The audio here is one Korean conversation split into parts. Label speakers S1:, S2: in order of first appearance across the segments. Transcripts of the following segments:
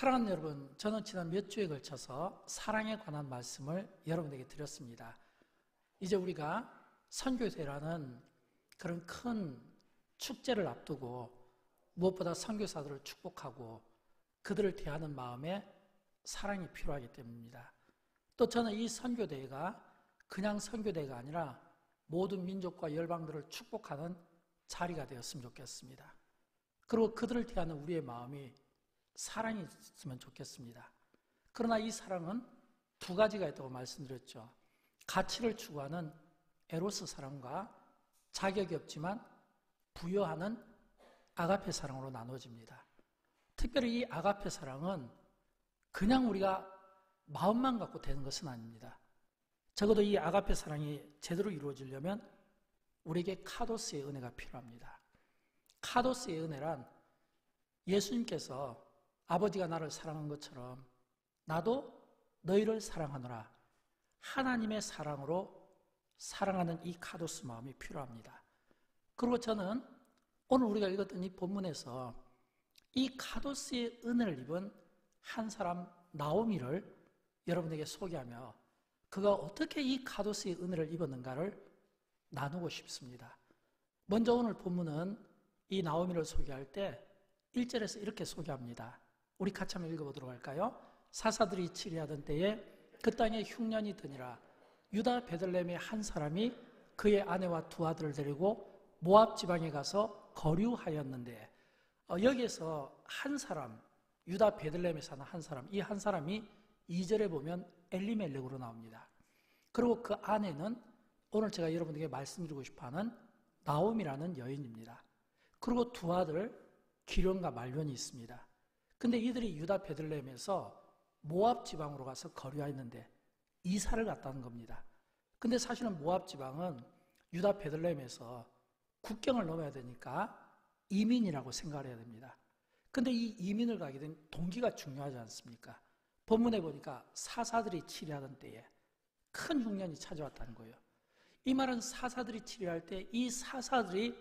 S1: 사랑하는 여러분, 저는 지난 몇 주에 걸쳐서 사랑에 관한 말씀을 여러분에게 드렸습니다. 이제 우리가 선교대라는 그런 큰 축제를 앞두고 무엇보다 선교사들을 축복하고 그들을 대하는 마음에 사랑이 필요하기 때문입니다. 또 저는 이 선교대회가 그냥 선교대회가 아니라 모든 민족과 열방들을 축복하는 자리가 되었으면 좋겠습니다. 그리고 그들을 대하는 우리의 마음이 사랑이 있으면 좋겠습니다. 그러나 이 사랑은 두 가지가 있다고 말씀드렸죠. 가치를 추구하는 에로스 사랑과 자격이 없지만 부여하는 아가페 사랑으로 나눠집니다. 특별히 이 아가페 사랑은 그냥 우리가 마음만 갖고 되는 것은 아닙니다. 적어도 이 아가페 사랑이 제대로 이루어지려면 우리에게 카도스의 은혜가 필요합니다. 카도스의 은혜란 예수님께서 아버지가 나를 사랑한 것처럼 나도 너희를 사랑하노라, 하나님의 사랑으로 사랑하는 이 카도스 마음이 필요합니다. 그리고 저는 오늘 우리가 읽었던 이 본문에서 이 카도스의 은혜를 입은 한 사람 나오미를 여러분에게 소개하며 그가 어떻게 이 카도스의 은혜를 입었는가를 나누고 싶습니다. 먼저 오늘 본문은 이 나오미를 소개할 때 1절에서 이렇게 소개합니다. 우리 같이 한번 읽어보도록 할까요? 사사들이 치리하던 때에 그 땅에 흉년이 드니라. 유다 베들레헴의 한 사람이 그의 아내와 두 아들을 데리고 모압 지방에 가서 거류하였는데, 여기에서 한 사람, 유다 베들레헴에 사는 한 사람, 이 한 사람이 2절에 보면 엘리멜렉으로 나옵니다. 그리고 그 아내는 오늘 제가 여러분에게 말씀드리고 싶어하는 나옴이라는 여인입니다. 그리고 두 아들 기련과 말련이 있습니다. 근데 이들이 유다 베들레헴에서 모압 지방으로 가서 거류하였는데 이사를 갔다는 겁니다. 근데 사실은 모압 지방은 유다 베들레헴에서 국경을 넘어야 되니까 이민이라고 생각을 해야 됩니다. 근데 이 이민을 가게 된 동기가 중요하지 않습니까? 본문에 보니까 사사들이 치리하던 때에 큰 흉년이 찾아왔다는 거예요. 이 말은 사사들이 치리할 때 이 사사들이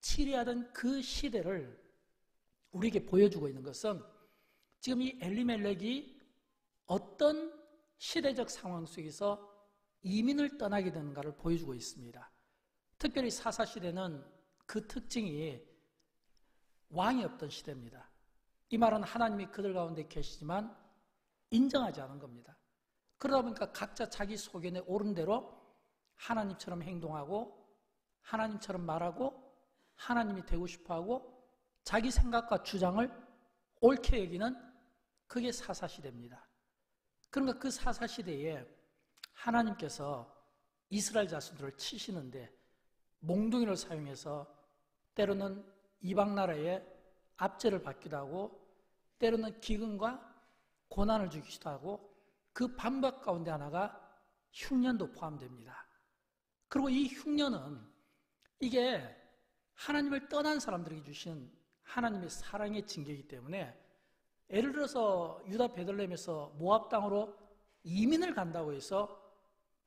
S1: 치리하던 그 시대를 우리에게 보여주고 있는 것은 지금 이 엘리멜렉이 어떤 시대적 상황 속에서 이민을 떠나게 되는가를 보여주고 있습니다. 특별히 사사시대는 그 특징이 왕이 없던 시대입니다. 이 말은 하나님이 그들 가운데 계시지만 인정하지 않은 겁니다. 그러다 보니까 각자 자기 소견에 옳은 대로 하나님처럼 행동하고 하나님처럼 말하고 하나님이 되고 싶어하고 자기 생각과 주장을 옳게 여기는 그게 사사시대입니다. 그러니까 그 사사시대에 하나님께서 이스라엘 자손들을 치시는데 몽둥이를 사용해서 때로는 이방 나라에 압제를 받기도 하고 때로는 기근과 고난을 주기도 하고 그 반박 가운데 하나가 흉년도 포함됩니다. 그리고 이 흉년은 이게 하나님을 떠난 사람들에게 주신 하나님의 사랑의 징계이기 때문에 예를 들어서 유다 베들레헴에서 모압 땅으로 이민을 간다고 해서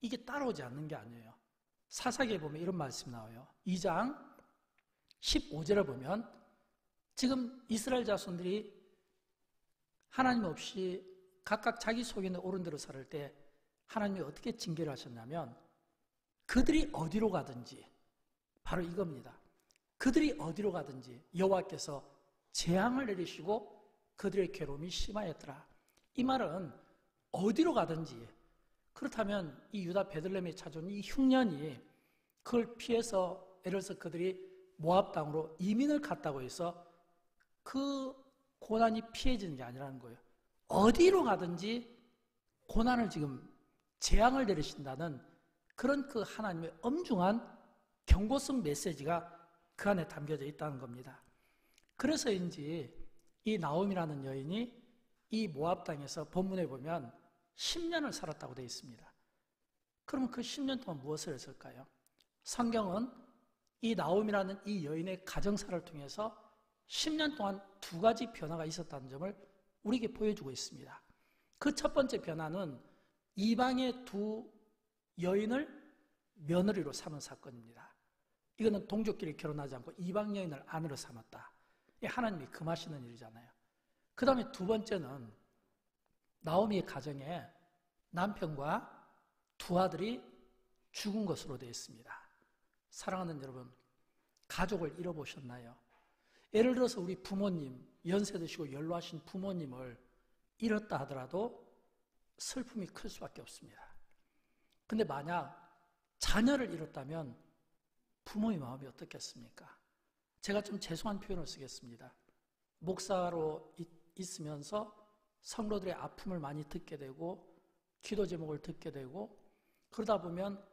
S1: 이게 따라오지 않는 게 아니에요. 사사기에 보면 이런 말씀이 나와요. 2장 15절에 보면 지금 이스라엘 자손들이 하나님 없이 각각 자기 소견에 옳은 대로 살 때 하나님이 어떻게 징계를 하셨냐면 그들이 어디로 가든지 바로 이겁니다. 그들이 어디로 가든지 여호와께서 재앙을 내리시고 그들의 괴로움이 심하였더라. 이 말은 어디로 가든지 그렇다면 이 유다 베들레헴에 찾아온 이 흉년이 그걸 피해서 예를 들어서 그들이 모압 땅으로 이민을 갔다고 해서 그 고난이 피해지는 게 아니라는 거예요. 어디로 가든지 고난을 지금 재앙을 내리신다는 그런 그 하나님의 엄중한 경고성 메시지가 그 안에 담겨져 있다는 겁니다. 그래서인지 이 나옴이라는 여인이 이 모압 땅에서 본문에 보면 10년을 살았다고 되어 있습니다. 그러면 그 10년 동안 무엇을 했을까요? 성경은 이 나옴이라는 이 여인의 가정사를 통해서 10년 동안 두 가지 변화가 있었다는 점을 우리에게 보여주고 있습니다. 그 첫 번째 변화는 이방의 두 여인을 며느리로 삼은 사건입니다. 이거는 동족끼리 결혼하지 않고 이방 여인을 아내로 삼았다. 하나님이 금하시는 일이잖아요. 그 다음에 두 번째는 나오미의 가정에 남편과 두 아들이 죽은 것으로 되어 있습니다. 사랑하는 여러분, 가족을 잃어보셨나요? 예를 들어서 우리 부모님, 연세 드시고 연로하신 부모님을 잃었다 하더라도 슬픔이 클 수밖에 없습니다. 근데 만약 자녀를 잃었다면 부모의 마음이 어떻겠습니까? 제가 좀 죄송한 표현을 쓰겠습니다. 목사로 있으면서 성도들의 아픔을 많이 듣게 되고 기도 제목을 듣게 되고 그러다 보면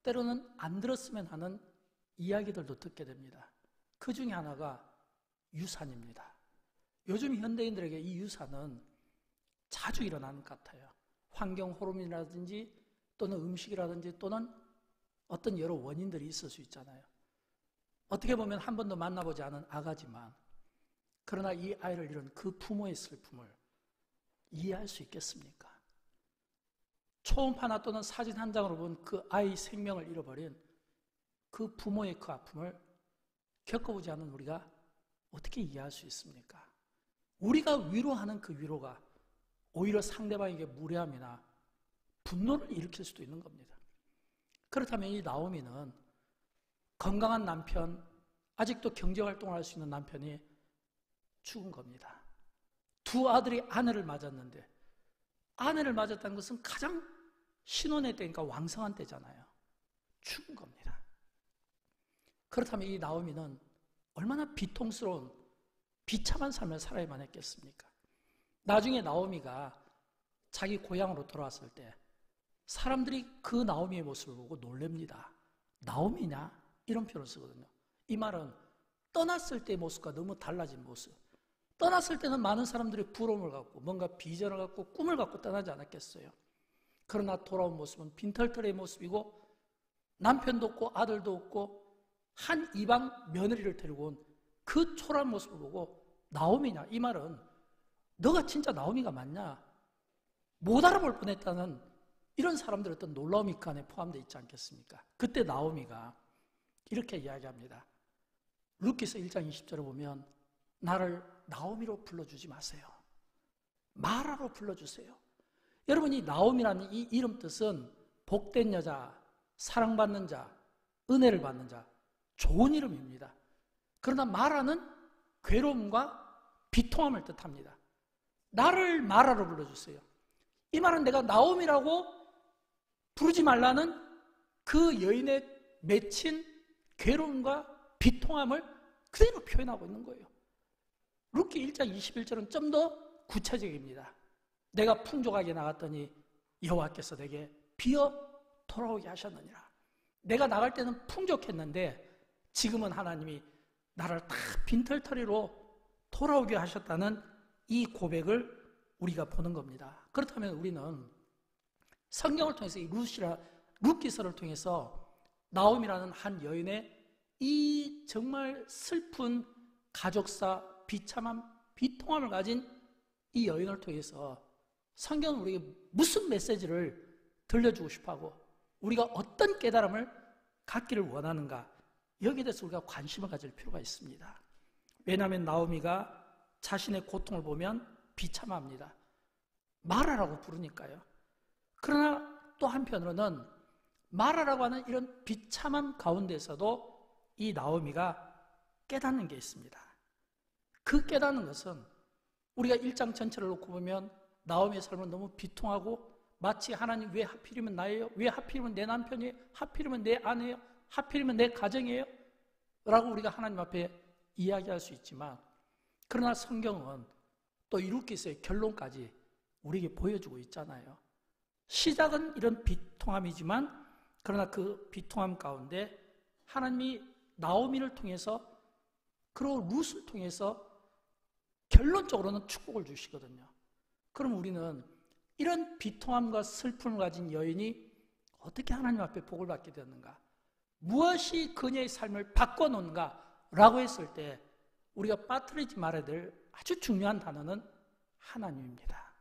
S1: 때로는 안 들었으면 하는 이야기들도 듣게 됩니다. 그 중에 하나가 유산입니다. 요즘 현대인들에게 이 유산은 자주 일어나는 것 같아요. 환경 호르몬이라든지 또는 음식이라든지 또는 어떤 여러 원인들이 있을 수 있잖아요. 어떻게 보면 한 번도 만나보지 않은 아가지만 그러나 이 아이를 잃은 그 부모의 슬픔을 이해할 수 있겠습니까? 초음파 하나 또는 사진 한 장으로 본 그 아이 생명을 잃어버린 그 부모의 그 아픔을 겪어보지 않은 우리가 어떻게 이해할 수 있습니까? 우리가 위로하는 그 위로가 오히려 상대방에게 무례함이나 분노를 일으킬 수도 있는 겁니다. 그렇다면 이 나오미는 건강한 남편, 아직도 경제활동을 할 수 있는 남편이 죽은 겁니다. 두 아들이 아내를 맞았는데 아내를 맞았다는 것은 가장 신혼의 때니까 왕성한 때잖아요. 죽은 겁니다. 그렇다면 이 나오미는 얼마나 비통스러운 비참한 삶을 살아야만 했겠습니까? 나중에 나오미가 자기 고향으로 돌아왔을 때 사람들이 그 나오미의 모습을 보고 놀랍니다. 나오미냐? 이런 표현을 쓰거든요. 이 말은 떠났을 때의 모습과 너무 달라진 모습. 떠났을 때는 많은 사람들이 부러움을 갖고 뭔가 비전을 갖고 꿈을 갖고 떠나지 않았겠어요. 그러나 돌아온 모습은 빈털터리의 모습이고 남편도 없고 아들도 없고 한 이방 며느리를 데리고 온 그 초라한 모습을 보고 나오미냐? 이 말은 너가 진짜 나오미가 맞냐? 못 알아볼 뻔했다는 이런 사람들의 어떤 놀라움이 그 안에 포함되어 있지 않겠습니까? 그때 나오미가 이렇게 이야기합니다. 룻기서 1장 20절을 보면 나를 나오미로 불러주지 마세요. 마라로 불러주세요. 여러분, 이 나오미라는 이 이름 뜻은 복된 여자, 사랑받는 자, 은혜를 받는 자, 좋은 이름입니다. 그러나 마라는 괴로움과 비통함을 뜻합니다. 나를 마라로 불러주세요. 이 말은 내가 나오미라고 부르지 말라는 그 여인의 맺힌 괴로움과 비통함을 그대로 표현하고 있는 거예요. 룻기 1장 21절은 좀 더 구체적입니다. 내가 풍족하게 나갔더니 여호와께서 내게 비어 돌아오게 하셨느니라. 내가 나갈 때는 풍족했는데 지금은 하나님이 나를 다 빈털터리로 돌아오게 하셨다는 이 고백을 우리가 보는 겁니다. 그렇다면 우리는 성경을 통해서 이 룻기서를 통해서 나오미라는 한 여인의 이 정말 슬픈 가족사, 비참함, 비통함을 가진 이 여인을 통해서 성경은 우리에게 무슨 메시지를 들려주고 싶어하고 우리가 어떤 깨달음을 갖기를 원하는가, 여기에 대해서 우리가 관심을 가질 필요가 있습니다. 왜냐하면 나오미가 자신의 고통을 보면 비참합니다. 마라라고 부르니까요. 그러나 또 한편으로는 마라라고 하는 이런 비참함 가운데서도 이 나오미가 깨닫는 게 있습니다. 그 깨닫는 것은 우리가 1장 전체를 놓고 보면 나오미의 삶은 너무 비통하고 마치 하나님 왜 하필이면 나예요? 왜 하필이면 내 남편이에요? 하필이면 내 아내예요? 하필이면 내 가정이에요? 라고 우리가 하나님 앞에 이야기할 수 있지만 그러나 성경은 또 이 룻기서의 결론까지 우리에게 보여주고 있잖아요. 시작은 이런 비통함이지만 그러나 그 비통함 가운데 하나님이 나오미를 통해서 그리고 룻을 통해서 결론적으로는 축복을 주시거든요. 그럼 우리는 이런 비통함과 슬픔을 가진 여인이 어떻게 하나님 앞에 복을 받게 되었는가? 무엇이 그녀의 삶을 바꿔놓는가? 라고 했을 때 우리가 빠뜨리지 말아야 될 아주 중요한 단어는 하나님입니다.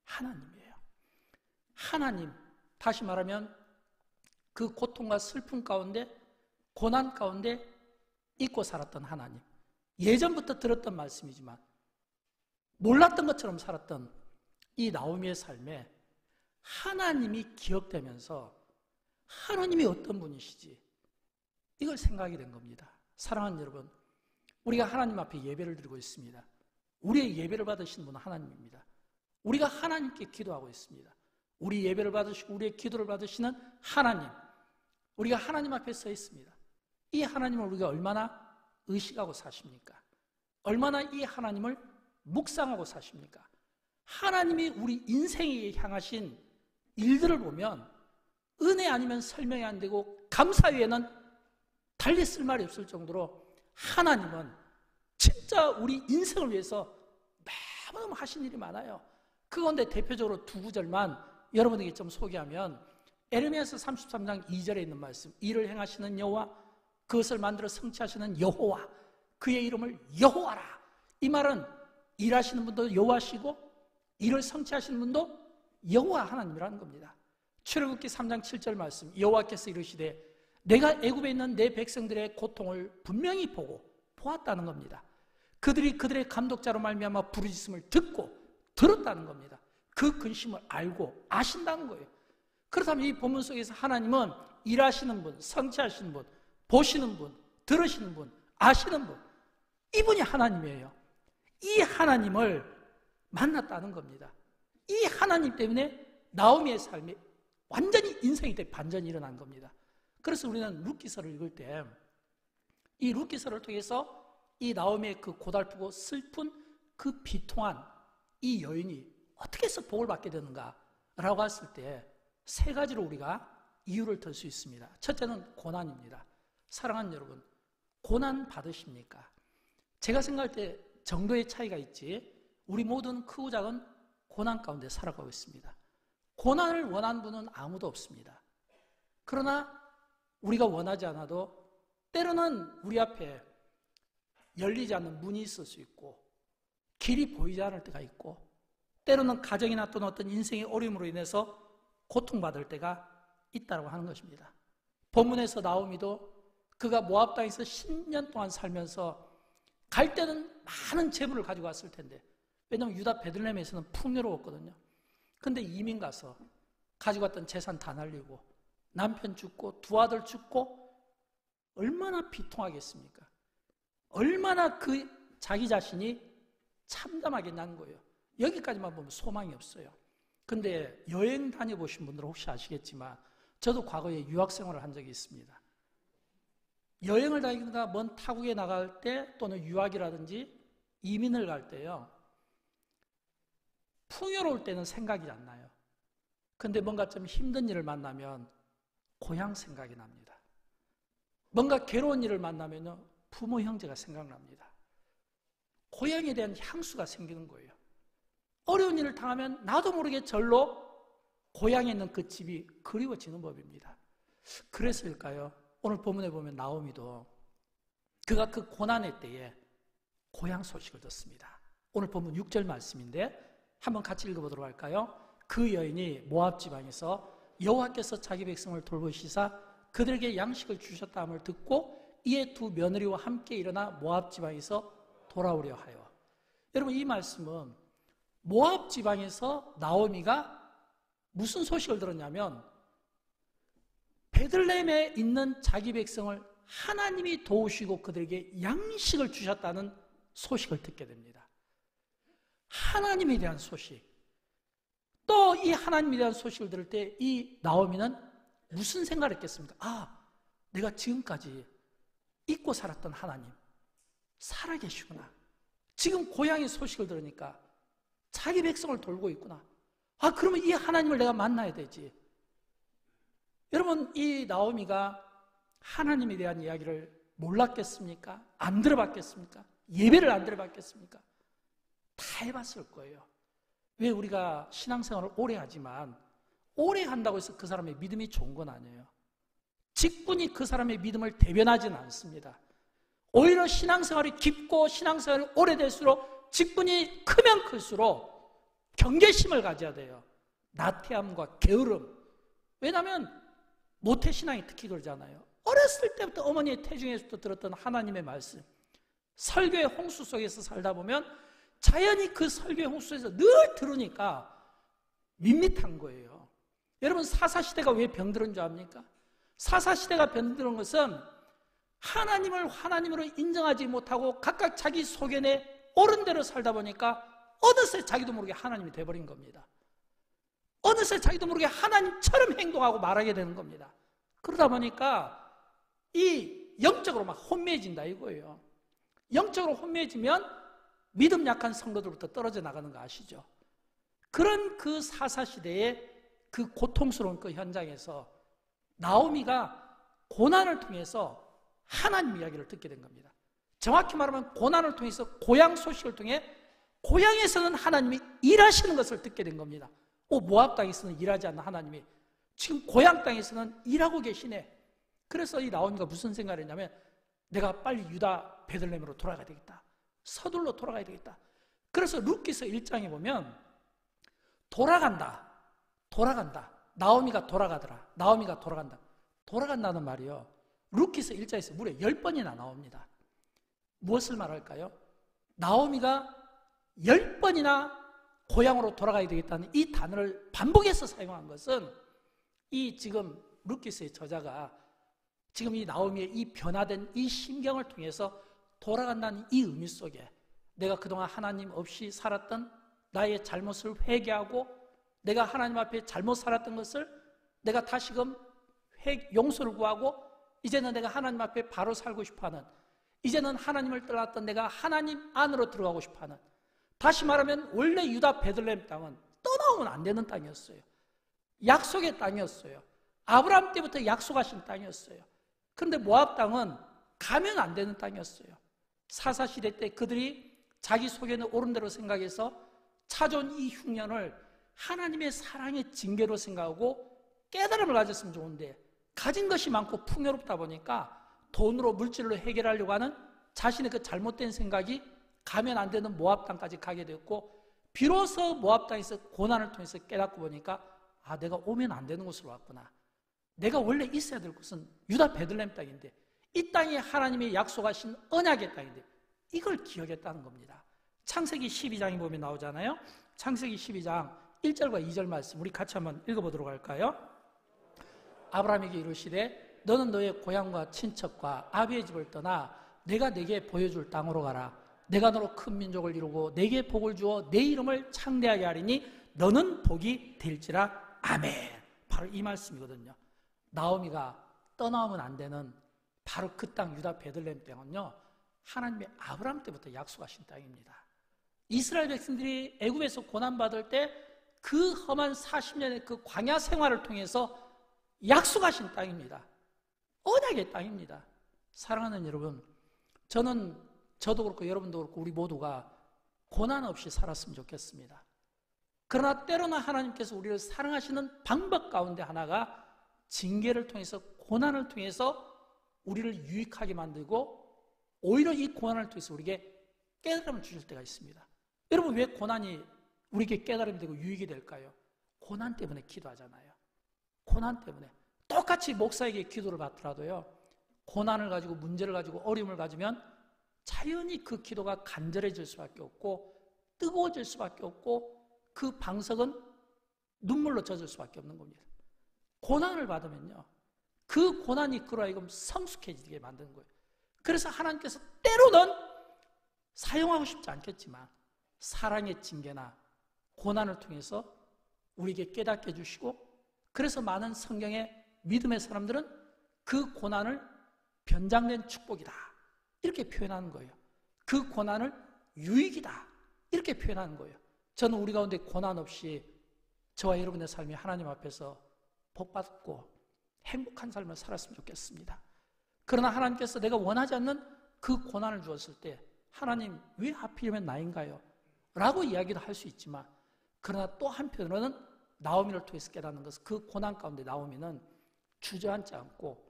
S1: 하나님이에요. 하나님, 다시 말하면 그 고통과 슬픔 가운데 고난 가운데 잊고 살았던 하나님. 예전부터 들었던 말씀이지만 몰랐던 것처럼 살았던 이 나오미의 삶에 하나님이 기억되면서 하나님이 어떤 분이시지? 이걸 생각하게 된 겁니다. 사랑하는 여러분, 우리가 하나님 앞에 예배를 드리고 있습니다. 우리의 예배를 받으시는 분은 하나님입니다. 우리가 하나님께 기도하고 있습니다. 우리 예배를 받으시고 우리의 기도를 받으시는 하나님, 우리가 하나님 앞에 서 있습니다. 이 하나님을 우리가 얼마나 의식하고 사십니까? 얼마나 이 하나님을 묵상하고 사십니까? 하나님이 우리 인생에 향하신 일들을 보면 은혜 아니면 설명이 안 되고 감사 외에는 달리 쓸 말이 없을 정도로 하나님은 진짜 우리 인생을 위해서 너무너무 하신 일이 많아요. 그 가운데 대표적으로 두 구절만 여러분에게 좀 소개하면 에레미야서 33장 2절에 있는 말씀, 일을 행하시는 여호와, 그것을 만들어 성취하시는 여호와, 그의 이름을 여호와라. 이 말은 일하시는 분도 여호와시고 일을 성취하시는 분도 여호와 하나님이라는 겁니다. 출애굽기 3장 7절 말씀, 여호와께서 이르시되 내가 애굽에 있는 내 백성들의 고통을 분명히 보았다는 겁니다. 그들이 그들의 감독자로 말미암아 부르짖음을 듣고 들었다는 겁니다. 그 근심을 알고 아신다는 거예요. 그렇다면 이 본문 속에서 하나님은 일하시는 분, 성취하시는 분, 보시는 분, 들으시는 분, 아시는 분, 이분이 하나님이에요. 이 하나님을 만났다는 겁니다. 이 하나님 때문에 나오미의 삶이 완전히 인생이 반전이 일어난 겁니다. 그래서 우리는 룻기서를 읽을 때 이 룻기서를 통해서 이 나오미의 그 고달프고 슬픈 그 비통한 이 여인이 어떻게 해서 복을 받게 되는가라고 했을 때 세 가지로 우리가 이유를 들 수 있습니다. 첫째는 고난입니다. 사랑하는 여러분, 고난 받으십니까? 제가 생각할 때 정도의 차이가 있지 우리 모두는 크고 작은 고난 가운데 살아가고 있습니다. 고난을 원하는 분은 아무도 없습니다. 그러나 우리가 원하지 않아도 때로는 우리 앞에 열리지 않는 문이 있을 수 있고 길이 보이지 않을 때가 있고 때로는 가정이나 또는 어떤 인생의 어려움으로 인해서 고통받을 때가 있다고 하는 것입니다. 본문에서 나오미도 그가 모압 땅에서 10년 동안 살면서 갈 때는 많은 재물을 가지고 왔을 텐데, 왜냐하면 유다 베들레헴에서는 풍요로웠거든요. 근데 이민 가서 가지고 왔던 재산 다 날리고 남편 죽고 두 아들 죽고 얼마나 비통하겠습니까? 얼마나 그 자기 자신이 참담하겠냐는 거예요. 여기까지만 보면 소망이 없어요. 근데 여행 다녀보신 분들은 혹시 아시겠지만 저도 과거에 유학 생활을 한 적이 있습니다. 여행을 다니다가 먼 타국에 나갈 때 또는 유학이라든지 이민을 갈 때요, 풍요로울 때는 생각이 안 나요. 근데 뭔가 좀 힘든 일을 만나면 고향 생각이 납니다. 뭔가 괴로운 일을 만나면 부모 형제가 생각납니다. 고향에 대한 향수가 생기는 거예요. 어려운 일을 당하면 나도 모르게 절로 고향에 있는 그 집이 그리워지는 법입니다. 그래서일까요? 오늘 본문에 보면 나오미도 그가 그 고난의 때에 고향 소식을 듣습니다. 오늘 본문 6절 말씀인데 한번 같이 읽어보도록 할까요? 그 여인이 모압 지방에서 여호와께서 자기 백성을 돌보시사 그들에게 양식을 주셨다 함을 듣고 이에 두 며느리와 함께 일어나 모압 지방에서 돌아오려 하여. 여러분, 이 말씀은 모압 지방에서 나오미가 무슨 소식을 들었냐면 베들레헴에 있는 자기 백성을 하나님이 도우시고 그들에게 양식을 주셨다는 소식을 듣게 됩니다. 하나님에 대한 소식. 또 이 하나님에 대한 소식을 들을 때 이 나오미는 무슨 생각을 했겠습니까? 아, 내가 지금까지 잊고 살았던 하나님 살아계시구나. 지금 고향의 소식을 들으니까 자기 백성을 돌고 있구나. 아, 그러면 이 하나님을 내가 만나야 되지. 여러분, 이 나오미가 하나님에 대한 이야기를 몰랐겠습니까? 안 들어봤겠습니까? 예배를 안 들어봤겠습니까? 다 해봤을 거예요. 왜 우리가 신앙생활을 오래 하지만 오래 한다고 해서 그 사람의 믿음이 좋은 건 아니에요. 직분이 그 사람의 믿음을 대변하지는 않습니다. 오히려 신앙생활이 깊고 신앙생활이 오래될수록 직분이 크면 클수록 경계심을 가져야 돼요. 나태함과 게으름. 왜냐하면 모태신앙이 특히 그러잖아요. 어렸을 때부터 어머니의 태중에서부터 들었던 하나님의 말씀, 설교의 홍수 속에서 살다 보면 자연히 그 설교의 홍수에서 늘 들으니까 밋밋한 거예요. 여러분, 사사시대가 왜 병들은 줄 압니까? 사사시대가 병드는 것은 하나님을 하나님으로 인정하지 못하고 각각 자기 소견에 옳은 대로 살다 보니까 어느새 자기도 모르게 하나님이 돼버린 겁니다. 어느새 자기도 모르게 하나님처럼 행동하고 말하게 되는 겁니다. 그러다 보니까 이 영적으로 막 혼미해진다 이거예요. 영적으로 혼미해지면 믿음 약한 성도들부터 떨어져 나가는 거 아시죠? 그런 그 사사시대의 그 고통스러운 그 현장에서 나오미가 고난을 통해서 하나님 이야기를 듣게 된 겁니다. 정확히 말하면 고난을 통해서 고향 소식을 통해 고향에서는 하나님이 일하시는 것을 듣게 된 겁니다. 모압 땅에서는 일하지 않는 하나님이 지금 고향 땅에서는 일하고 계시네. 그래서 이 나오미가 무슨 생각을 했냐면 내가 빨리 유다 베들레헴으로 돌아가야 되겠다. 서둘러 돌아가야 되겠다. 그래서 룻기서 1장에 보면 돌아간다. 나오미가 돌아가더라. 나오미가 돌아간다. 돌아간다는 말이요. 룻기서 1장에서 무려 10번이나 나옵니다. 무엇을 말할까요? 나오미가 10번이나 고향으로 돌아가야 되겠다는 이 단어를 반복해서 사용한 것은 이 지금 룻기서의 저자가 지금 이 나오미의 이 변화된 이 심경을 통해서 돌아간다는 이 의미 속에 내가 그동안 하나님 없이 살았던 나의 잘못을 회개하고 내가 하나님 앞에 잘못 살았던 것을 내가 다시금 용서를 구하고 이제는 내가 하나님 앞에 바로 살고 싶어하는, 이제는 하나님을 떠났던 내가 하나님 안으로 들어가고 싶어하는, 다시 말하면 원래 유다 베들레헴 땅은 떠나오면 안 되는 땅이었어요. 약속의 땅이었어요. 아브라함 때부터 약속하신 땅이었어요. 그런데 모압 땅은 가면 안 되는 땅이었어요. 사사시대 때 그들이 자기 속에는 옳은 대로 생각해서 찾아온 이 흉년을 하나님의 사랑의 징계로 생각하고 깨달음을 가졌으면 좋은데 가진 것이 많고 풍요롭다 보니까 돈으로 물질로 해결하려고 하는 자신의 그 잘못된 생각이 가면 안 되는 모압 땅까지 가게 되었고, 비로소 모압 땅에서 고난을 통해서 깨닫고 보니까 내가 오면 안 되는 곳으로 왔구나. 내가 원래 있어야 될 곳은 유다 베들레헴 땅인데 이 땅이 하나님이 약속하신 언약의 땅인데 이걸 기억했다는 겁니다. 창세기 12장에 보면 나오잖아요. 창세기 12장 1절과 2절 말씀 우리 같이 한번 읽어보도록 할까요? 아브라함에게 이르시되 너는 너의 고향과 친척과 아비의 집을 떠나 내가 내게 보여줄 땅으로 가라. 내가 너로 큰 민족을 이루고 내게 복을 주어 내 이름을 창대하게 하리니 너는 복이 될지라. 아멘. 바로 이 말씀이거든요. 나오미가 떠나오면 안 되는 바로 그 땅 유다 베들레헴 땅은요, 하나님의 아브라함 때부터 약속하신 땅입니다. 이스라엘 백성들이 애굽에서 고난받을 때 그 험한 40년의 그 광야 생활을 통해서 약속하신 땅입니다. 언약의 땅입니다. 사랑하는 여러분, 저도 그렇고 여러분도 그렇고 우리 모두가 고난 없이 살았으면 좋겠습니다. 그러나 때로는 하나님께서 우리를 사랑하시는 방법 가운데 하나가 징계를 통해서, 고난을 통해서 우리를 유익하게 만들고 오히려 이 고난을 통해서 우리에게 깨달음을 주실 때가 있습니다. 여러분, 왜 고난이 우리에게 깨달음이 되고 유익이 될까요? 고난 때문에 기도하잖아요. 고난 때문에. 똑같이 목사에게 기도를 받더라도요, 고난을 가지고 문제를 가지고 어려움을 가지면 자연히 그 기도가 간절해질 수밖에 없고 뜨거워질 수밖에 없고 그 방석은 눈물로 젖을 수밖에 없는 겁니다. 고난을 받으면요, 그 고난이 그로 하여금 성숙해지게 만드는 거예요. 그래서 하나님께서 때로는 사용하고 싶지 않겠지만 사랑의 징계나 고난을 통해서 우리에게 깨닫게 해주시고, 그래서 많은 성경의 믿음의 사람들은 그 고난을 변장된 축복이다 이렇게 표현하는 거예요. 그 고난을 유익이다 이렇게 표현하는 거예요. 저는 우리 가운데 고난 없이 저와 여러분의 삶이 하나님 앞에서 복받고 행복한 삶을 살았으면 좋겠습니다. 그러나 하나님께서 내가 원하지 않는 그 고난을 주었을 때 하나님 왜 하필이면 나인가요? 라고 이야기도 할 수 있지만, 그러나 또 한편으로는 나오미를 통해서 깨닫는 것은 그 고난 가운데 나오미는 주저앉지 않고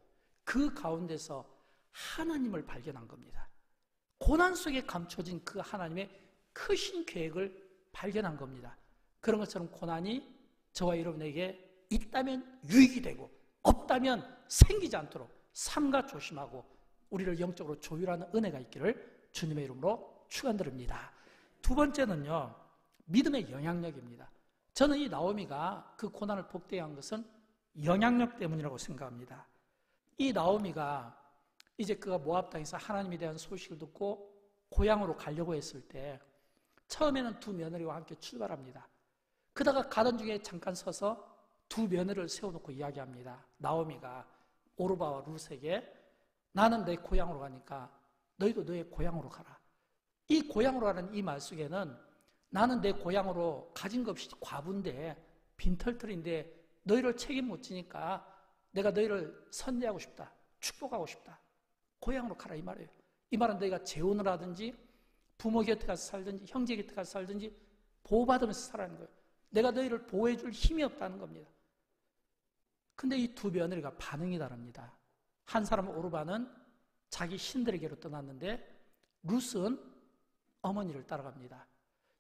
S1: 그 가운데서 하나님을 발견한 겁니다. 고난 속에 감춰진 그 하나님의 크신 계획을 발견한 겁니다. 그런 것처럼 고난이 저와 여러분에게 있다면 유익이 되고 없다면 생기지 않도록 삼가 조심하고 우리를 영적으로 조율하는 은혜가 있기를 주님의 이름으로 축원드립니다. 두 번째는요, 믿음의 영향력입니다. 저는 이 나오미가 그 고난을 복되게 한 것은 영향력 때문이라고 생각합니다. 이 나오미가 이제 그가 모압 땅에서 하나님에 대한 소식을 듣고 고향으로 가려고 했을 때 처음에는 두 며느리와 함께 출발합니다. 그러다가 가던 중에 잠깐 서서 두 며느리를 세워놓고 이야기합니다. 나오미가 오르바와 룻에게 나는 내 고향으로 가니까 너희도 너의 고향으로 가라. 이 고향으로 가는 이 말 속에는 나는 내 고향으로 가진 것 없이 과부인데 빈털털인데 너희를 책임 못 지니까 내가 너희를 선대하고 싶다. 축복하고 싶다. 고향으로 가라 이 말이에요. 이 말은 너희가 재혼을 하든지 부모 곁에 가서 살든지 형제 곁에 가서 살든지 보호받으면서 살라는 거예요. 내가 너희를 보호해 줄 힘이 없다는 겁니다. 근데 이 두 며느리가 반응이 다릅니다. 한 사람은 오르바는 자기 신들에게로 떠났는데 룻은 어머니를 따라갑니다.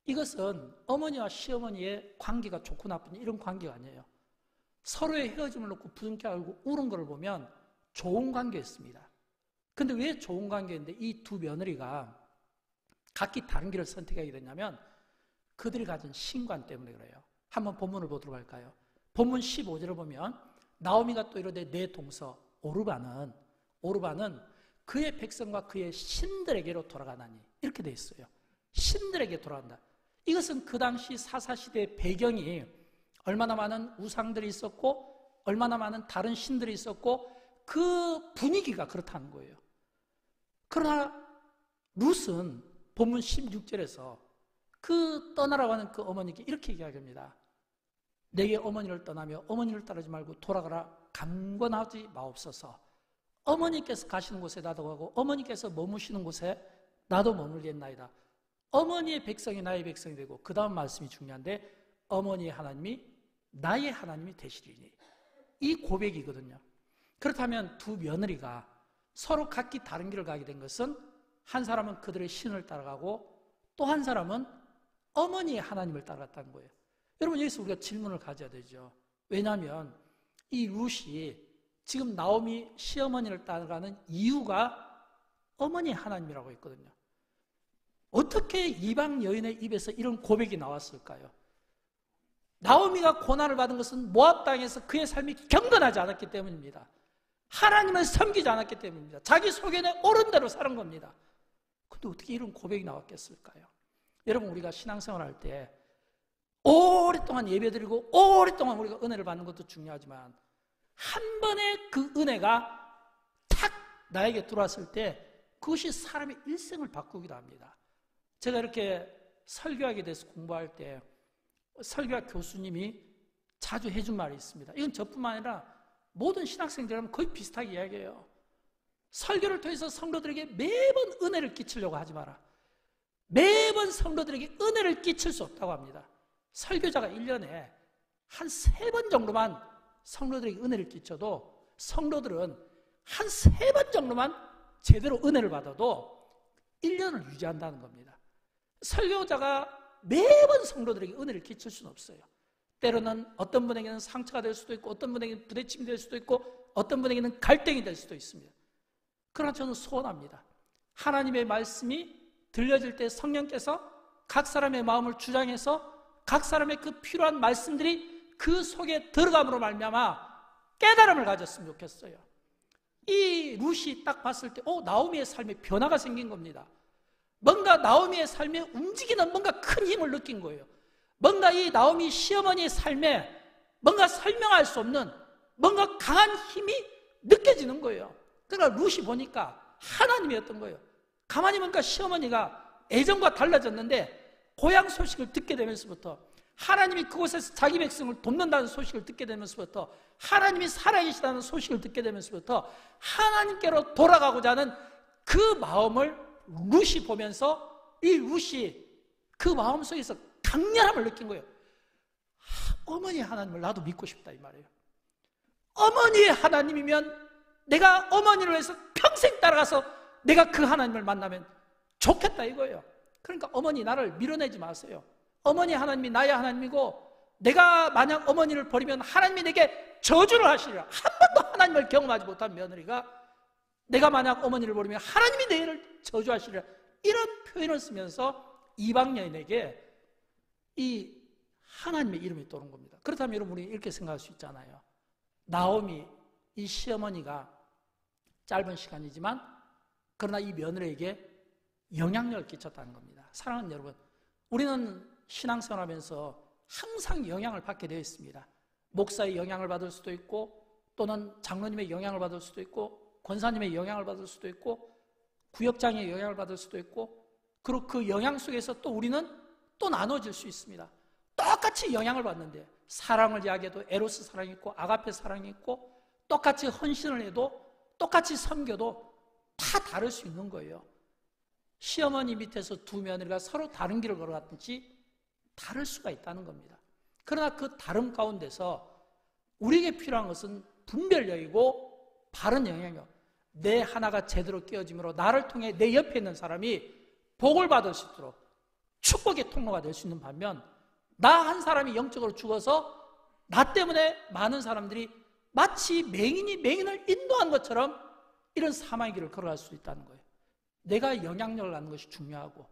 S1: 이것은 어머니와 시어머니의 관계가 좋고 나쁜 이런 관계가 아니에요. 서로의 헤어짐을 놓고 부둥켜 안고 우는 것을 보면 좋은 관계였습니다. 근데 왜 좋은 관계인데 이 두 며느리가 각기 다른 길을 선택하게 됐냐면 그들이 가진 신관 때문에 그래요. 한번 본문을 보도록 할까요? 본문 15절을 보면 나오미가 또 이르되 내 동서 오르바는 그의 백성과 그의 신들에게로 돌아가나니 이렇게 돼 있어요. 신들에게 돌아간다. 이것은 그 당시 사사시대의 배경이 얼마나 많은 우상들이 있었고 얼마나 많은 다른 신들이 있었고 그 분위기가 그렇다는 거예요. 그러나 룻은 본문 16절에서 그 떠나라고 하는 그 어머니께 이렇게 이야기합니다. 내게 어머니를 떠나며 어머니를 따르지 말고 돌아가라 강권하지 마옵소서. 어머니께서 가시는 곳에 나도 가고 어머니께서 머무시는 곳에 나도 머물겠나이다. 어머니의 백성이 나의 백성이 되고 그 다음 말씀이 중요한데 어머니의 하나님이 나의 하나님이 되시리니 이 고백이거든요. 그렇다면 두 며느리가 서로 각기 다른 길을 가게 된 것은 한 사람은 그들의 신을 따라가고 또 한 사람은 어머니의 하나님을 따라갔다는 거예요. 여러분 여기서 우리가 질문을 가져야 되죠. 왜냐하면 이 룻이 지금 나오미 시어머니를 따라가는 이유가 어머니의 하나님이라고 했거든요. 어떻게 이방 여인의 입에서 이런 고백이 나왔을까요? 나오미가 고난을 받은 것은 모압 땅에서 그의 삶이 경건하지 않았기 때문입니다. 하나님을 섬기지 않았기 때문입니다. 자기 소견에 옳은 대로 사는 겁니다. 근데 어떻게 이런 고백이 나왔겠을까요? 여러분 우리가 신앙생활할 때 오랫동안 예배드리고 오랫동안 우리가 은혜를 받는 것도 중요하지만 한 번의 그 은혜가 탁 나에게 들어왔을 때 그것이 사람의 일생을 바꾸기도 합니다. 제가 이렇게 설교하게 돼서 공부할 때 설교학 교수님이 자주 해준 말이 있습니다. 이건 저뿐만 아니라 모든 신학생들은 거의 비슷하게 이야기해요. 설교를 통해서 성도들에게 매번 은혜를 끼치려고 하지 마라. 매번 성도들에게 은혜를 끼칠 수 없다고 합니다. 설교자가 1년에 한 3번 정도만 성도들에게 은혜를 끼쳐도 성도들은 한 3번 정도만 제대로 은혜를 받아도 1년을 유지한다는 겁니다. 설교자가 매번 성도들에게 은혜를 끼칠 수는 없어요. 때로는 어떤 분에게는 상처가 될 수도 있고 어떤 분에게는 부대침이 될 수도 있고 어떤 분에게는 갈등이 될 수도 있습니다. 그러나 저는 소원합니다. 하나님의 말씀이 들려질 때 성령께서 각 사람의 마음을 주장해서 각 사람의 그 필요한 말씀들이 그 속에 들어감으로 말미암아 깨달음을 가졌으면 좋겠어요. 이 룻이 딱 봤을 때 나오미의 삶에 변화가 생긴 겁니다. 뭔가 나오미의 삶에 움직이는 뭔가 큰 힘을 느낀 거예요. 뭔가 이 나오미 시어머니의 삶에 뭔가 설명할 수 없는 뭔가 강한 힘이 느껴지는 거예요. 그러니까 룻이 보니까 하나님이었던 거예요. 가만히 보니까 시어머니가 예전과 달라졌는데 고향 소식을 듣게 되면서부터 하나님이 그곳에서 자기 백성을 돕는다는 소식을 듣게 되면서부터 하나님이 살아계시다는 소식을 듣게 되면서부터 하나님께로 돌아가고자 하는 그 마음을 룻이 보면서 이 룻이 그 마음속에서 강렬함을 느낀 거예요. 어머니의 하나님을 나도 믿고 싶다 이 말이에요. 어머니의 하나님이면 내가 어머니를 위해서 평생 따라가서 내가 그 하나님을 만나면 좋겠다 이거예요. 그러니까 어머니 나를 밀어내지 마세요. 어머니 하나님이 나의 하나님이고 내가 만약 어머니를 버리면 하나님이 내게 저주를 하시리라. 한 번도 하나님을 경험하지 못한 며느리가 내가 만약 어머니를 버리면 하나님이 내 애를 저주하시리라. 이런 표현을 쓰면서 이방 여인에게 이 하나님의 이름이 떠오른 겁니다. 그렇다면 여러분 우리 이렇게 생각할 수 있잖아요. 나오미 이 시어머니가 짧은 시간이지만 그러나 이 며느리에게 영향력을 끼쳤다는 겁니다. 사랑하는 여러분, 우리는 신앙생활하면서 항상 영향을 받게 되어 있습니다. 목사의 영향을 받을 수도 있고 또는 장로님의 영향을 받을 수도 있고 권사님의 영향을 받을 수도 있고 구역장의 영향을 받을 수도 있고 그리고 그 영향 속에서 또 우리는 또 나눠질 수 있습니다. 똑같이 영향을 받는데 사랑을 이야기해도 에로스 사랑이 있고 아가페 사랑이 있고 똑같이 헌신을 해도 똑같이 섬겨도 다 다를 수 있는 거예요. 시어머니 밑에서 두 며느리가 서로 다른 길을 걸어갔든지 다를 수가 있다는 겁니다. 그러나 그 다름 가운데서 우리에게 필요한 것은 분별력이고 바른 영향력. 내 하나가 제대로 끼어짐으로 나를 통해 내 옆에 있는 사람이 복을 받을 수 있도록 축복의 통로가 될 수 있는 반면 나 한 사람이 영적으로 죽어서 나 때문에 많은 사람들이 마치 맹인이 맹인을 인도한 것처럼 이런 사망의 길을 걸어갈 수 있다는 거예요. 내가 영향력을 갖는 것이 중요하고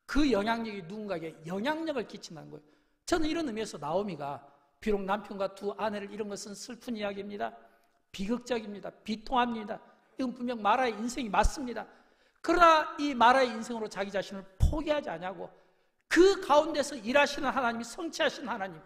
S1: 그 영향력이 누군가에게 영향력을 끼친다는 거예요. 저는 이런 의미에서 나오미가 비록 남편과 두 아내를 잃은 것은 슬픈 이야기입니다. 비극적입니다. 비통합니다. 이건 분명 마라의 인생이 맞습니다. 그러나 이 마라의 인생으로 자기 자신을 포기하지 않냐고 그 가운데서 일하시는 하나님이 성취하시는 하나님,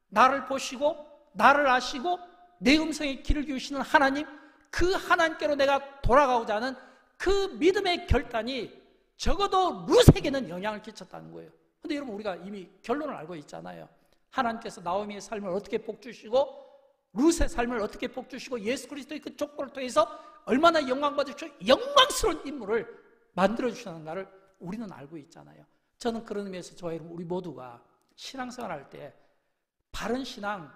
S1: 나를 보시고 나를 아시고 내 음성에 귀를 기울이시는 하나님, 그 하나님께로 내가 돌아가고자 하는 그 믿음의 결단이 적어도 룻에게는 영향을 끼쳤다는 거예요. 그런데 여러분 우리가 이미 결론을 알고 있잖아요. 하나님께서 나오미의 삶을 어떻게 복주시고 룻의 삶을 어떻게 복주시고 예수 그리스도의 그 족보를 통해서 얼마나 영광받으시고 영광스러운 인물을 만들어주시는가를 우리는 알고 있잖아요. 저는 그런 의미에서 저와 여러분 우리 모두가 신앙생활할 때 바른 신앙,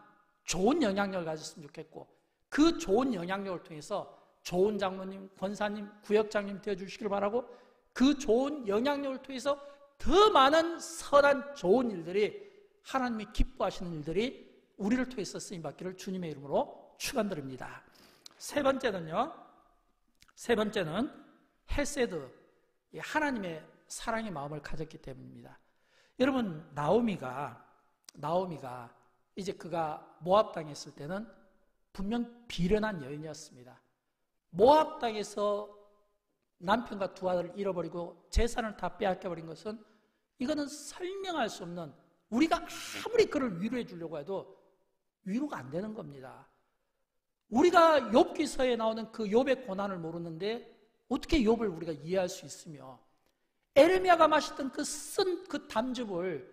S1: 좋은 영향력을 가졌으면 좋겠고 그 좋은 영향력을 통해서 좋은 장로님, 권사님, 구역장님 되어주시길 바라고 그 좋은 영향력을 통해서 더 많은 선한 좋은 일들이 하나님이 기뻐하시는 일들이 우리를 통해서 쓰임받기를 주님의 이름으로 축원드립니다. 세 번째는 헤세드, 하나님의 사랑의 마음을 가졌기 때문입니다. 여러분 나오미가 이제 그가 모압 땅에 있을 때는 분명 비련한 여인이었습니다. 모압 땅에서 남편과 두 아들을 잃어버리고 재산을 다 빼앗겨버린 것은 이거는 설명할 수 없는, 우리가 아무리 그를 위로해 주려고 해도 위로가 안 되는 겁니다. 우리가 욥기서에 나오는 그 욥의 고난을 모르는데 어떻게 욥을 우리가 이해할 수 있으며 에레미야가 마셨던 그 쓴 그 담즙을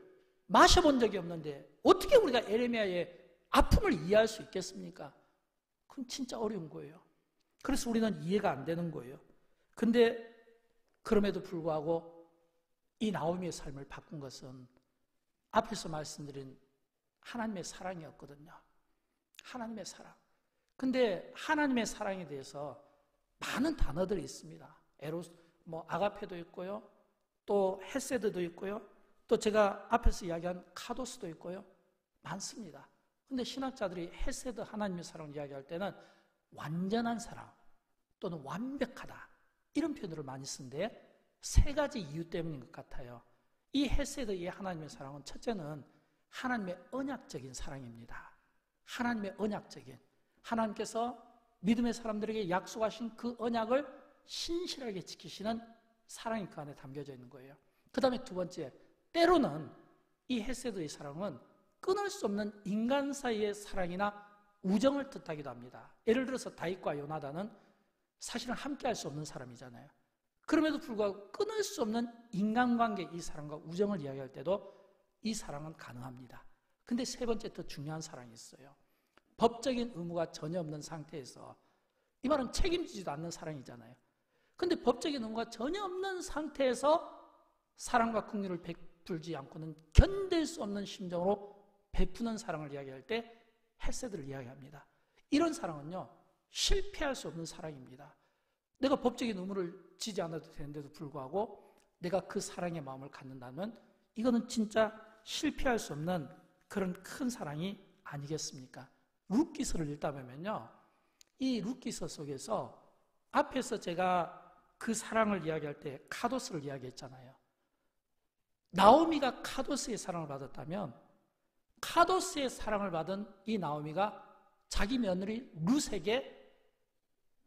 S1: 마셔본 적이 없는데 어떻게 우리가 에레미야의 아픔을 이해할 수 있겠습니까? 그건 진짜 어려운 거예요. 그래서 우리는 이해가 안 되는 거예요. 근데 그럼에도 불구하고 이 나오미의 삶을 바꾼 것은 앞에서 말씀드린 하나님의 사랑이었거든요. 하나님의 사랑. 근데 하나님의 사랑에 대해서 많은 단어들이 있습니다. 에로스, 아가페도 있고요. 또 헤세드도 있고요. 또 제가 앞에서 이야기한 카도스도 있고요. 많습니다. 근데 신학자들이 헤세드 하나님의 사랑을 이야기할 때는 완전한 사랑 또는 완벽하다 이런 표현들을 많이 쓰는데 세 가지 이유 때문인 것 같아요. 이 헤세드의 하나님의 사랑은 첫째는 하나님의 언약적인 사랑입니다. 하나님의 언약적인, 하나님께서 믿음의 사람들에게 약속하신 그 언약을 신실하게 지키시는 사랑이 그 안에 담겨져 있는 거예요. 그 다음에 두 번째, 때로는 이 헤세드의 사랑은 끊을 수 없는 인간 사이의 사랑이나 우정을 뜻하기도 합니다. 예를 들어서 다윗과 요나단은 사실은 함께할 수 없는 사람이잖아요. 그럼에도 불구하고 끊을 수 없는 인간관계, 이 사랑과 우정을 이야기할 때도 이 사랑은 가능합니다. 근데 세 번째 더 중요한 사랑이 있어요. 법적인 의무가 전혀 없는 상태에서, 이 말은 책임지지도 않는 사랑이잖아요. 근데 법적인 의무가 전혀 없는 상태에서 사랑과 긍휼을 베풀지 않고는 견딜 수 없는 심정으로 베푸는 사랑을 이야기할 때 헤세드를 이야기합니다. 이런 사랑은요, 실패할 수 없는 사랑입니다. 내가 법적인 의무를 지지 않아도 되는데도 불구하고 내가 그 사랑의 마음을 갖는다면 이거는 진짜 실패할 수 없는 그런 큰 사랑이 아니겠습니까? 룻기서를 읽다 보면요, 이 룻기서 속에서 앞에서 제가 그 사랑을 이야기할 때 카도스를 이야기했잖아요. 나오미가 카도스의 사랑을 받았다면 카도스의 사랑을 받은 이 나오미가 자기 며느리 룻에게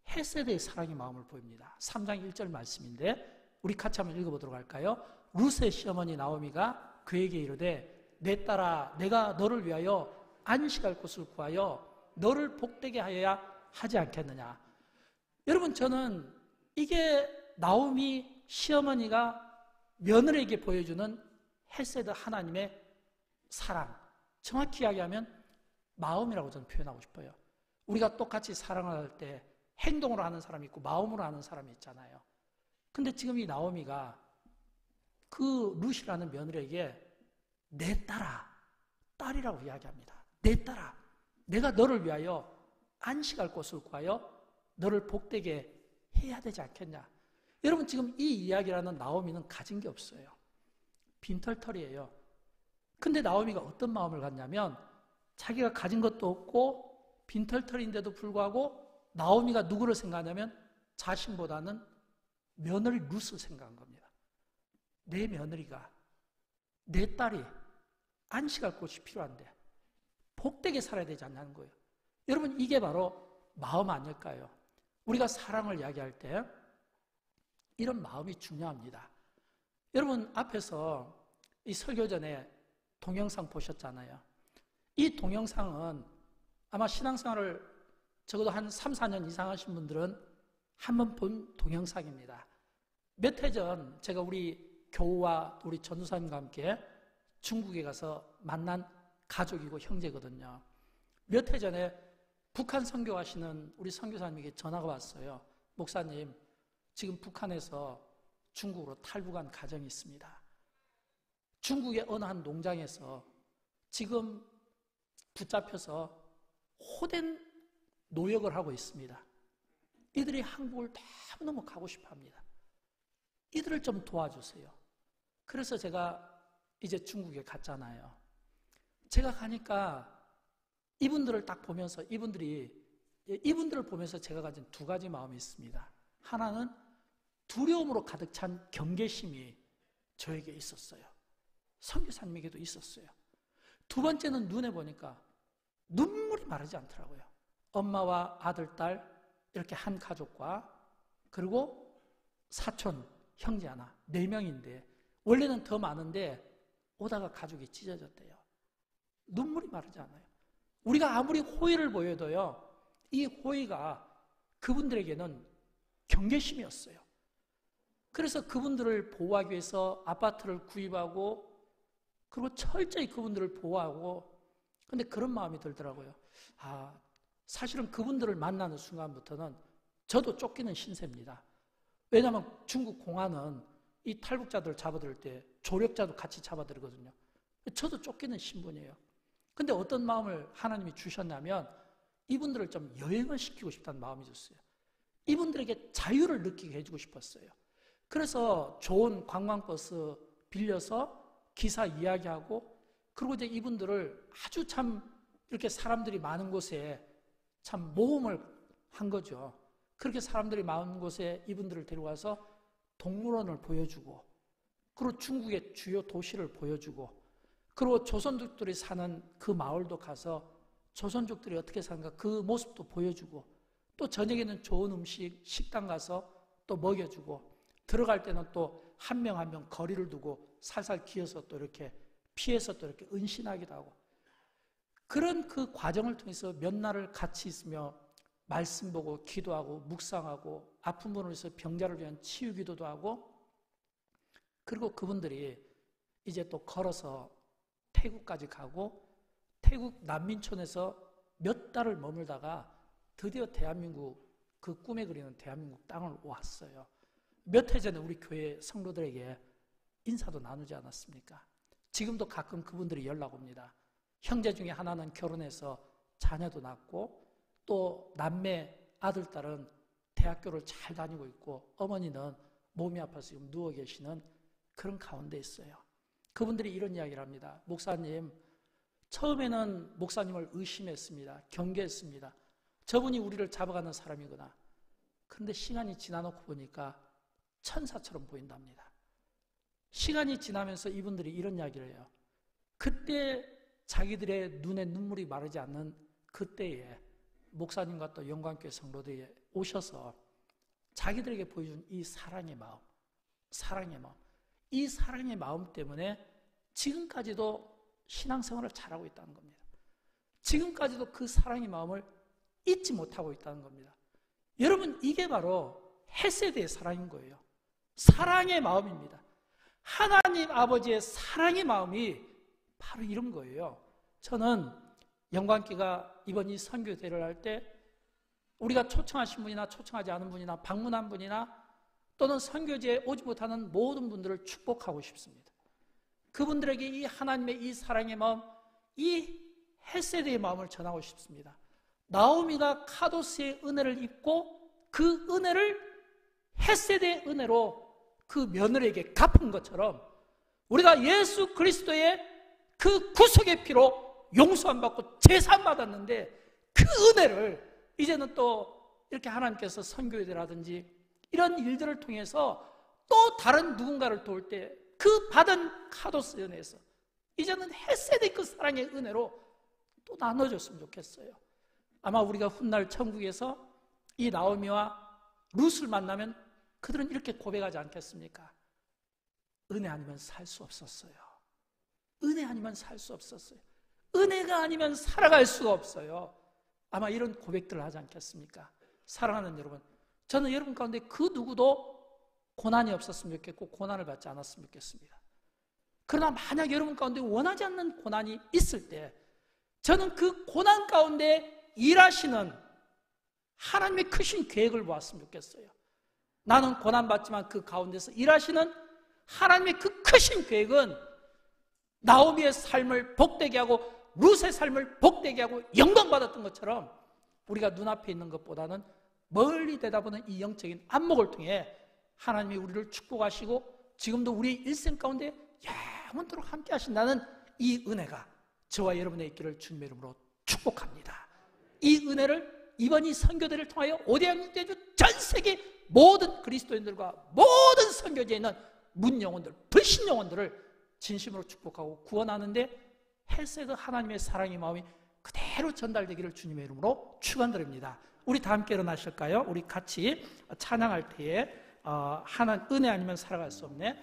S1: 헤세드의 사랑의 마음을 보입니다. 3장 1절 말씀인데 우리 같이 한번 읽어보도록 할까요? 룻의 시어머니 나오미가 그에게 이르되 내 딸아 내가 너를 위하여 안식할 곳을 구하여 너를 복되게 하여야 하지 않겠느냐. 여러분 저는 이게 나오미 시어머니가 며느리에게 보여주는 헤세드 하나님의 사랑, 정확히 이야기하면 마음이라고 저는 표현하고 싶어요. 우리가 똑같이 사랑을 할 때 행동으로 하는 사람이 있고 마음으로 하는 사람이 있잖아요. 근데 지금 이 나오미가 그 룻이라는 며느리에게 내 딸아, 딸이라고 이야기합니다. 내 딸아, 내가 너를 위하여 안식할 곳을 구하여 너를 복되게 해야 되지 않겠냐. 여러분 지금 이 이야기라는 나오미는 가진 게 없어요. 빈털털이에요. 근데 나오미가 어떤 마음을 갖냐면 자기가 가진 것도 없고 빈털털인데도 불구하고 나오미가 누구를 생각하냐면 자신보다는 며느리 룻을 생각한 겁니다. 내 며느리가, 내 딸이 안식할 곳이 필요한데 복되게 살아야 되지 않냐는 거예요. 여러분 이게 바로 마음 아닐까요? 우리가 사랑을 이야기할 때 이런 마음이 중요합니다. 여러분 앞에서 이 설교 전에 동영상 보셨잖아요. 이 동영상은 아마 신앙생활을 적어도 한 3, 4년 이상 하신 분들은 한번 본 동영상입니다. 몇 해 전 제가 우리 교우와 우리 전도사님과 함께 중국에 가서 만난 가족이고 형제거든요. 몇 해 전에 북한 선교하시는 우리 선교사님에게 전화가 왔어요. 목사님, 지금 북한에서 중국으로 탈북한 가정이 있습니다. 중국의 어느 한 농장에서 지금 붙잡혀서 호된 노역을 하고 있습니다. 이들이 한국을 너무너무 가고 싶어 합니다. 이들을 좀 도와주세요. 그래서 제가 이제 중국에 갔잖아요. 제가 가니까 이분들을 딱 보면서 이분들을 보면서 제가 가진 두 가지 마음이 있습니다. 하나는 두려움으로 가득 찬 경계심이 저에게 있었어요. 선교사님에게도 있었어요. 두 번째는 눈에 보니까 눈물이 마르지 않더라고요. 엄마와 아들, 딸 이렇게 한 가족과 그리고 사촌, 형제 하나 4명인데 원래는 더 많은데 오다가 가족이 찢어졌대요. 눈물이 마르지 않아요. 우리가 아무리 호의를 보여도요, 이 호의가 그분들에게는 경계심이었어요. 그래서 그분들을 보호하기 위해서 아파트를 구입하고 그리고 철저히 그분들을 보호하고 근데 그런 마음이 들더라고요. 사실은 그분들을 만나는 순간부터는 저도 쫓기는 신세입니다. 왜냐하면 중국 공안은 이 탈북자들을 잡아들일 때 조력자도 같이 잡아들이거든요. 저도 쫓기는 신분이에요. 근데 어떤 마음을 하나님이 주셨냐면 이분들을 좀 여행을 시키고 싶다는 마음이 줬어요. 이분들에게 자유를 느끼게 해주고 싶었어요. 그래서 좋은 관광버스 빌려서 기사 이야기하고 그리고 이제 이분들을 아주 참 이렇게 사람들이 많은 곳에 참 모험을 한 거죠. 그렇게 사람들이 많은 곳에 이분들을 데려가서 동물원을 보여주고 그리고 중국의 주요 도시를 보여주고 그리고 조선족들이 사는 그 마을도 가서 조선족들이 어떻게 사는가 그 모습도 보여주고 또 저녁에는 좋은 음식 식당 가서 또 먹여주고 들어갈 때는 또 한 명 한 명 거리를 두고 살살 기어서 또 이렇게 피해서 또 이렇게 은신하기도 하고 그런 그 과정을 통해서 몇 날을 같이 있으며 말씀 보고 기도하고 묵상하고 아픈 분을 위해서 병자를 위한 치유 기도도 하고 그리고 그분들이 이제 또 걸어서 태국까지 가고 태국 난민촌에서 몇 달을 머물다가 드디어 대한민국 그 꿈에 그리는 대한민국 땅을 왔어요. 몇 해 전에 우리 교회 성도들에게 인사도 나누지 않았습니까? 지금도 가끔 그분들이 연락 옵니다. 형제 중에 하나는 결혼해서 자녀도 낳고 또 남매 아들, 딸은 대학교를 잘 다니고 있고 어머니는 몸이 아파서 지금 누워 계시는 그런 가운데 있어요. 그분들이 이런 이야기를 합니다. 목사님, 처음에는 목사님을 의심했습니다. 경계했습니다. 저분이 우리를 잡아가는 사람이구나. 그런데 시간이 지나놓고 보니까 천사처럼 보인답니다. 시간이 지나면서 이분들이 이런 이야기를 해요. 그때 자기들의 눈에 눈물이 마르지 않는 그때에 목사님과 또 영광교회 성도들이 오셔서 자기들에게 보여준 이 사랑의 마음, 이 사랑의 마음 때문에 지금까지도 신앙생활을 잘하고 있다는 겁니다. 지금까지도 그 사랑의 마음을 잊지 못하고 있다는 겁니다. 여러분, 이게 바로 헤세드의 사랑인 거예요. 사랑의 마음입니다. 하나님 아버지의 사랑의 마음이 바로 이런 거예요. 저는 영광교회가 이번 이 선교대회를 할 때 우리가 초청하신 분이나 초청하지 않은 분이나 방문한 분이나 또는 선교제에 오지 못하는 모든 분들을 축복하고 싶습니다. 그분들에게 이 하나님의 이 사랑의 마음, 이 헤세드의 마음을 전하고 싶습니다. 나오미가 카도스의 은혜를 입고 그 은혜를 헤세드의 은혜로 그 며느리에게 갚은 것처럼 우리가 예수 그리스도의 그 구속의 피로 용서함 받고 제사함 받았는데 그 은혜를 이제는 또 이렇게 하나님께서 선교회라든지 이런 일들을 통해서 또 다른 누군가를 도울 때 그 받은 카도스 은혜에서 이제는 헤세드의 그 사랑의 은혜로 또 나눠줬으면 좋겠어요. 아마 우리가 훗날 천국에서 이 나오미와 룻을 만나면 그들은 이렇게 고백하지 않겠습니까? 은혜 아니면 살 수 없었어요. 은혜 아니면 살 수 없었어요. 은혜가 아니면 살아갈 수가 없어요. 아마 이런 고백들을 하지 않겠습니까? 사랑하는 여러분, 저는 여러분 가운데 그 누구도 고난이 없었으면 좋겠고 고난을 받지 않았으면 좋겠습니다. 그러나 만약 여러분 가운데 원하지 않는 고난이 있을 때 저는 그 고난 가운데 일하시는 하나님의 크신 계획을 보았으면 좋겠어요. 나는 고난받지만 그 가운데서 일하시는 하나님의 그 크신 계획은 나오미의 삶을 복되게 하고 룻의 삶을 복되게 하고 영광받았던 것처럼 우리가 눈앞에 있는 것보다는 멀리 내다보는 이 영적인 안목을 통해 하나님이 우리를 축복하시고 지금도 우리의 일생 가운데 영원토록 함께 하신다는 이 은혜가 저와 여러분의 있기를 주님의 이름으로 축복합니다. 이 은혜를 이번 이 선교대를 통하여 오대양육대주 전 세계 모든 그리스도인들과 모든 선교지에 있는 문 영혼들, 불신 영혼들을 진심으로 축복하고 구원하는데 헤세드 하나님의 사랑의 마음이 그대로 전달되기를 주님의 이름으로 축원드립니다. 우리 다 함께 일어나실까요? 우리 같이 찬양할 때에 하나님 은혜 아니면 살아갈 수 없네.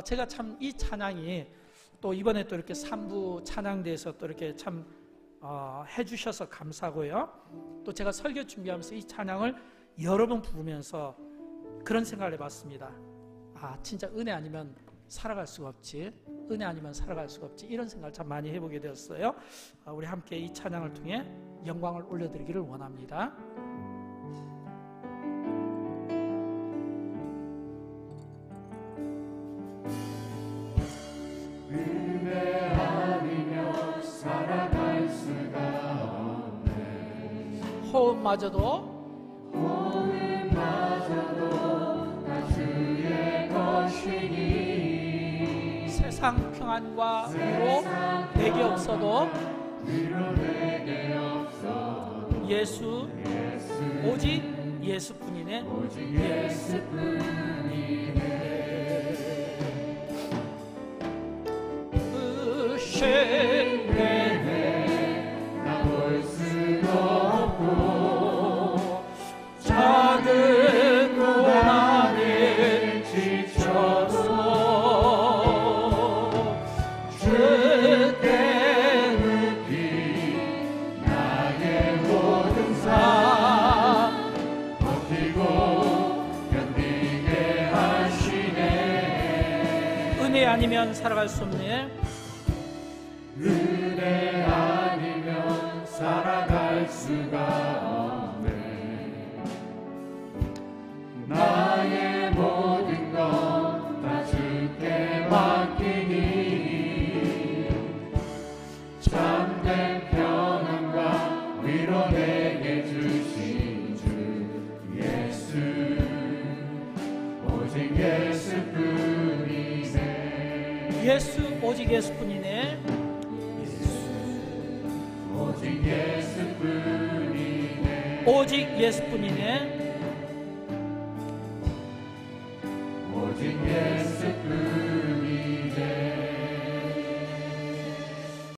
S1: 제가 참 이 찬양이 또 이번에 또 이렇게 3부 찬양대에서 또 이렇게 참 해주셔서 감사하고요. 또 제가 설교 준비하면서 이 찬양을 여러 번 부르면서 그런 생각을 해봤습니다. 진짜 은혜 아니면 살아갈 수가 없지. 은혜 아니면 살아갈 수가 없지. 이런 생각을 참 많이 해보게 되었어요. 우리 함께 이 찬양을 통해 영광을 올려드리기를 원합니다.
S2: 은혜 아니면 살아갈 수가 없네.
S1: 호흡마저도
S2: 다 주의 것이니
S1: 세상 평안과 위로 내게 없어도 예수 오직 예수뿐이네.
S2: 오직 예수뿐이네. 나 볼 수도 없고 작은 고난에 지쳐도 주께 눕힌 나의 모든 삶 버티고 견디게 하시네.
S1: 은혜 아니면 살아갈 수 없네.
S2: 은혜 아니면 살아갈 수가 없네. 나의 모든 것 다 주께 맡기니 참된 평안과 위로 내게 주신 주 예수 오직 예수뿐이네.
S1: 예수 오직 예수뿐이네.
S2: 오직 예수뿐이네.
S1: 오직 예수뿐이네.